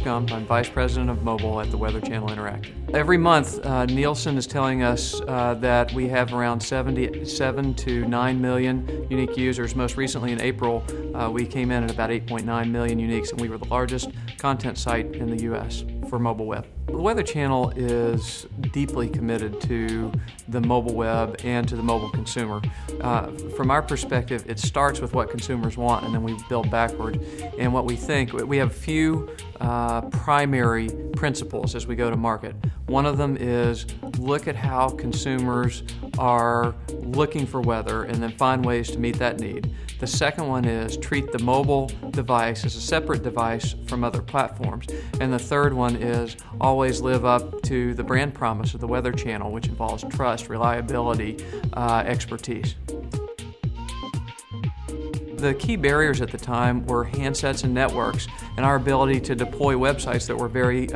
Gump. I'm Vice President of Mobile at the Weather Channel Interactive. Every month, Nielsen is telling us that we have around 77 to 9 million unique users. Most recently in April, we came in at about 8.9 million uniques, and we were the largest content site in the U.S. for mobile web. The Weather Channel is deeply committed to the mobile web and to the mobile consumer. From our perspective, it starts with what consumers want, and then we build backward. And what we think, we have a few primary principles as we go to market. One of them is look at how consumers are looking for weather and then find ways to meet that need. The second one is treat the mobile device as a separate device from other platforms. And the third one is always live up to the brand promise of the Weather Channel, which involves trust, reliability, expertise. The key barriers at the time were handsets and networks and our ability to deploy websites that were very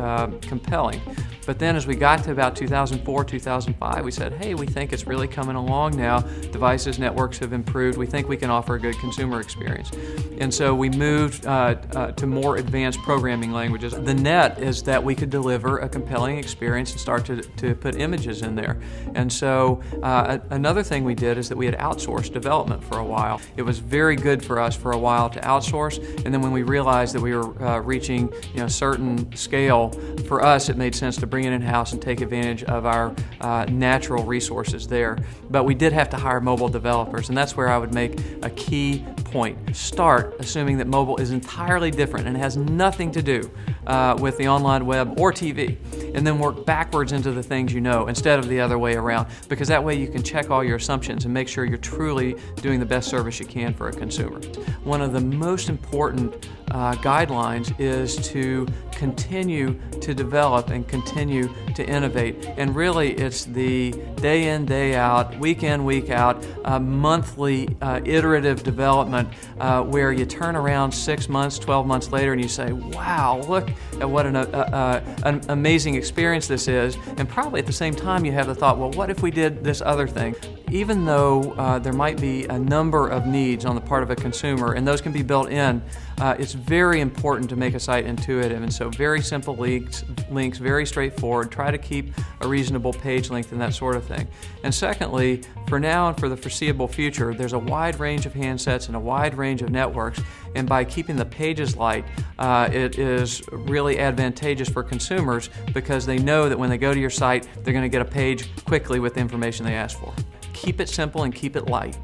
compelling. But then as we got to about 2004, 2005, we said, hey, we think it's really coming along now. Devices, networks have improved. We think we can offer a good consumer experience. And so we moved to more advanced programming languages. The net is that we could deliver a compelling experience and start to put images in there. And so another thing we did is that we had outsourced development for a while. It was very good for us for a while to outsource, and then when we realized that we were reaching certain scale, for us it made sense to bring it in-house and take advantage of our natural resources there. But we did have to hire mobile developers, and that's where I would make a key point. Start assuming that mobile is entirely different and has nothing to do with the online web or TV, and then work backwards into the things you know instead of the other way around, because that way you can check all your assumptions and make sure you're truly doing the best service you can for a consumer. One of the most important guidelines is to continue to develop and continue to innovate, and really it's the day in, day out, week in, week out, monthly iterative development where you turn around 6 months, 12 months later and you say, wow, look at what an amazing experience this is, and probably at the same time you have the thought, well, what if we did this other thing? Even though there might be a number of needs on the part of a consumer, and those can be built in, it's very important to make a site intuitive, and so very simple links, very straightforward. Try to keep a reasonable page length and that sort of thing. And secondly, for now and for the foreseeable future, there's a wide range of handsets and a wide range of networks, and by keeping the pages light, it is really advantageous for consumers because they know that when they go to your site, they're going to get a page quickly with the information they ask for. Keep it simple and keep it light.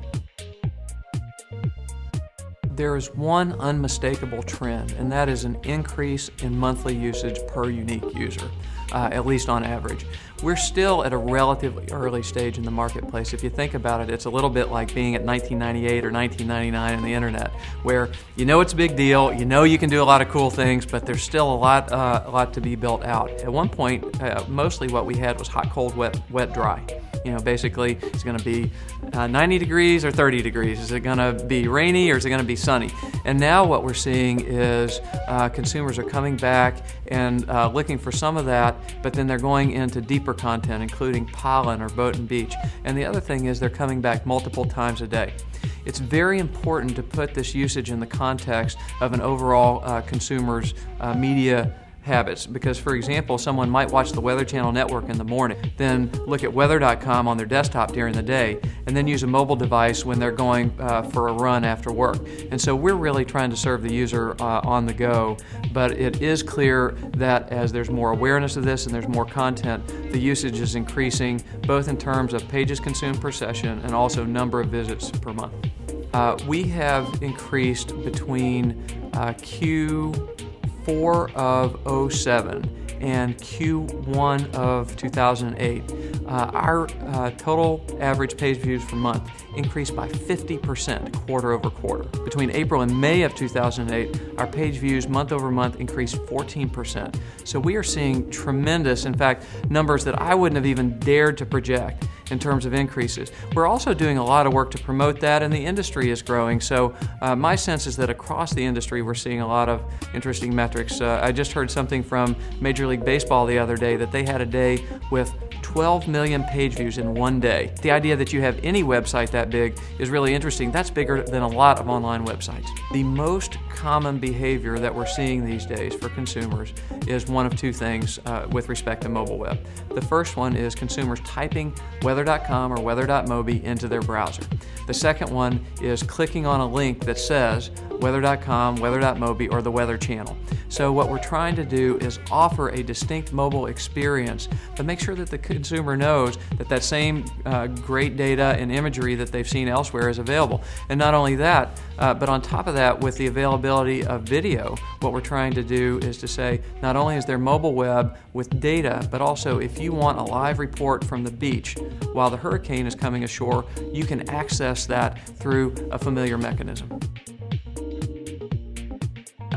There is one unmistakable trend, and that is an increase in monthly usage per unique user, at least on average. We're still at a relatively early stage in the marketplace. If you think about it, it's a little bit like being at 1998 or 1999 in the internet, where you know it's a big deal, you know you can do a lot of cool things, but there's still a lot to be built out. At one point, mostly what we had was hot, cold, wet, dry. Basically, it's going to be 90 degrees or 30 degrees. Is it going to be rainy or is it going to be sunny? And now what we're seeing is consumers are coming back and looking for some of that, but then they're going into deeper content, including pollen or boat and beach. And the other thing is they're coming back multiple times a day. It's very important to put this usage in the context of an overall consumer's media habits, because for example, someone might watch the Weather Channel network in the morning, then look at weather.com on their desktop during the day, and then use a mobile device when they're going for a run after work. And so we're really trying to serve the user on the go, but it is clear that as there's more awareness of this and there's more content, the usage is increasing both in terms of pages consumed per session and also number of visits per month. We have increased between Q4 of 07 and Q1 of 2008, our total average page views per month increased by 50% quarter over quarter. Between April and May of 2008, our page views month over month increased 14%. So we are seeing tremendous, in fact, numbers that I wouldn't have even dared to project in terms of increases. We're also doing a lot of work to promote that, and the industry is growing. So my sense is that across the industry we're seeing a lot of interesting metrics. I just heard something from Major League Baseball the other day that they had a day with 12 million page views in one day. The idea that you have any website that big is really interesting. That's bigger than a lot of online websites. The most common behavior that we're seeing these days for consumers is one of two things with respect to mobile web. The first one is consumers typing weather.com or weather.mobi into their browser. The second one is clicking on a link that says weather.com, weather.mobi, or the Weather Channel. So what we're trying to do is offer a distinct mobile experience, but make sure that the consumer knows that that same great data and imagery that they've seen elsewhere is available. And not only that, but on top of that, with the availability of video, what we're trying to do is to say, not only is there mobile web with data, but also if you want a live report from the beach while the hurricane is coming ashore, you can access that through a familiar mechanism.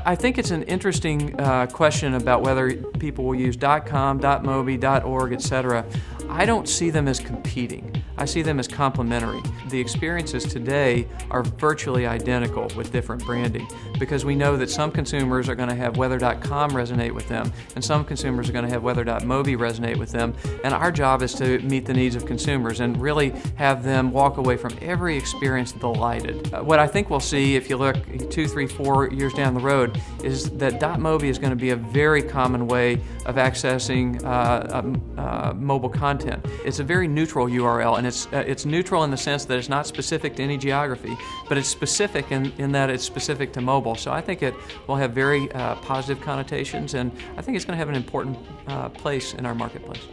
I think it's an interesting question about whether people will use .com, .mobi, .org, etc. I don't see them as competing. I see them as complementary. The experiences today are virtually identical with different branding because we know that some consumers are going to have weather.com resonate with them and some consumers are going to have weather.mobi resonate with them, and our job is to meet the needs of consumers and really have them walk away from every experience delighted. What I think we'll see if you look 2, 3, 4 years down the road is that .mobi is going to be a very common way of accessing mobile content. It's a very neutral URL, and it's neutral in the sense that it's not specific to any geography, but it's specific in that it's specific to mobile. So I think it will have very positive connotations, and I think it's going to have an important place in our marketplace.